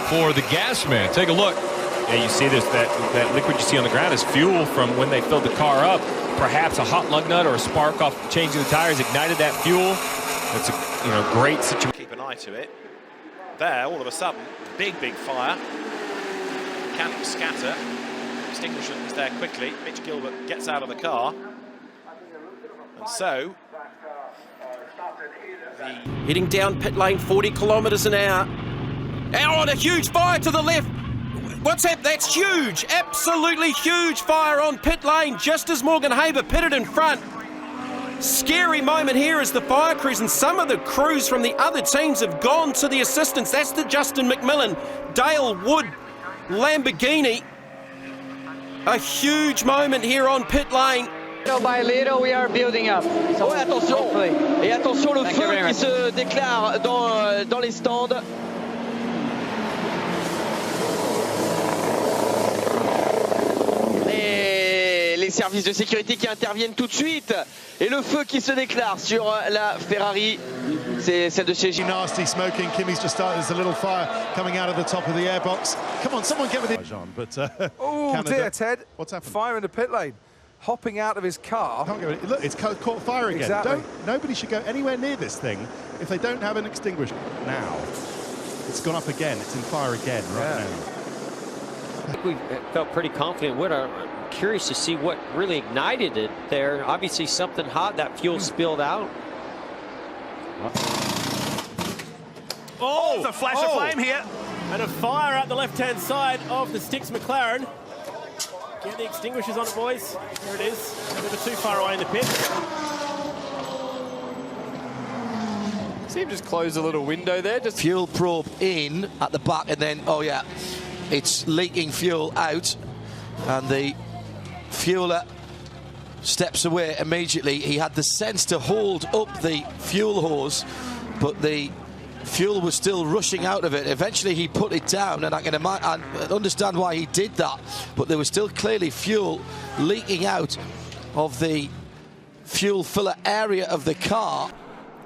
for the gas man. Take a look. Yeah, you see this, that liquid you see on the ground is fuel from when they filled the car up. Perhaps a hot lug nut or a spark off changing the tires ignited that fuel. That's a great situation. Keep an eye to it. There, all of a sudden, big fire. Mechanics scatter. Extinguisher is there quickly. Mitch Gilbert gets out of the car. And so... Heading down pit lane, 40 kilometres an hour. Oh, and a huge fire to the left. What's that? That's huge. Absolutely huge fire on pit lane, just as Morgan Haber pitted in front. Scary moment here as the fire crews and some of the crews from the other teams have gone to the assistance. That's the Justin McMillan, Dale Wood Lamborghini. A huge moment here on pit lane. Little by little, we are building up. So attention. Et attention, le feu qui se déclare dans les stands. Les services de sécurité qui interviennent tout de suite. Et le feu qui se déclare sur la Ferrari. C'est celle de chez Gilles. Nasty smoking. Kimmy's just started. There's a little fire coming out of the top of the airbox. Come on, someone get with it. But oh dear, Ted. What's happened? Fire in the pit lane. Hopping out of his car. Can't go. Look, it's caught fire again. Exactly. Nobody should go anywhere near this thing if they don't have an extinguisher. Now, it's gone up again. It's in fire again right now. I think we felt pretty confident with our. Curious to see what really ignited it there. Obviously something hot, that fuel spilled out. Oh, there's a flash of flame here. And a fire out the left-hand side of the Styx McLaren. Get the extinguishers on it, boys. Here it is. Never too far away in the pit. See him just close a little window there. Just fuel probe in at the back, and then, oh yeah, it's leaking fuel out. And the fueler steps away immediately. He had the sense to hold up the fuel hose, but the fuel was still rushing out of it. Eventually he put it down, and I can understand why he did that, but there was still clearly fuel leaking out of the fuel filler area of the car.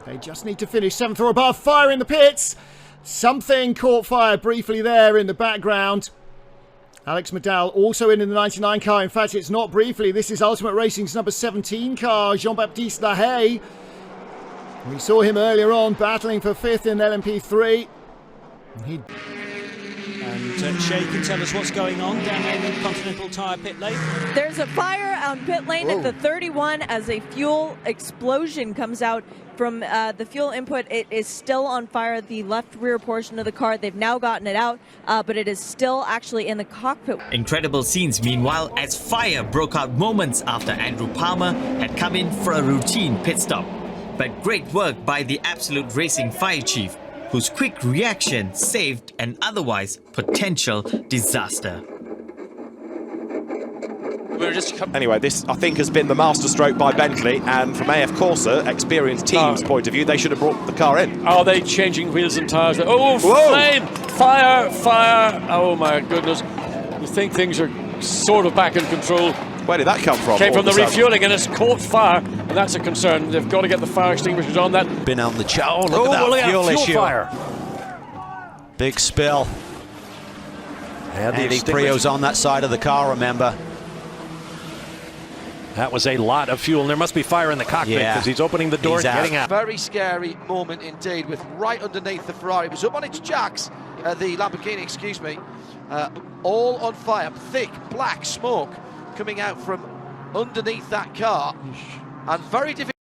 They just need to finish 7th or above. Fire in the pits. Something caught fire briefly there in the background. Alex McDowell also in the 99 car. In fact, it's not briefly. This is Ultimate Racing's number 17 car, Jean-Baptiste Lahaye. We saw him earlier on battling for 5th in LMP3. And Shay can tell us what's going on down there in the Continental Tire pit lane. There's a fire on pit lane at the 31 as a fuel explosion comes out from the fuel input. It is still on fire, the left rear portion of the car. They've now gotten it out, but it is still actually in the cockpit. Incredible scenes, meanwhile, as fire broke out moments after Andrew Palmer had come in for a routine pit stop. But great work by the Absolute Racing Fire Chief, whose quick reaction saved an otherwise potential disaster. Anyway, this, I think, has been the masterstroke by Bentley, and from AF Corsa, experienced team's point of view, they should have brought the car in. Are they changing wheels and tyres? Oh, flame! Fire! Fire! Oh, my goodness. You think things are sort of back in control. Where did that come from? Came from the refueling, and it's caught fire, and that's a concern. They've got to get the fire extinguishers on that. Been on the chow. Look at that fuel issue. Fire. Big spill. Andy Prio's on that side of the car, remember. That was a lot of fuel, and there must be fire in the cockpit because he's opening the door and getting out. Very scary moment indeed, with right underneath the Ferrari. It was up on its jacks, the Lamborghini, excuse me, all on fire. Thick black smoke coming out from underneath that car, and very difficult.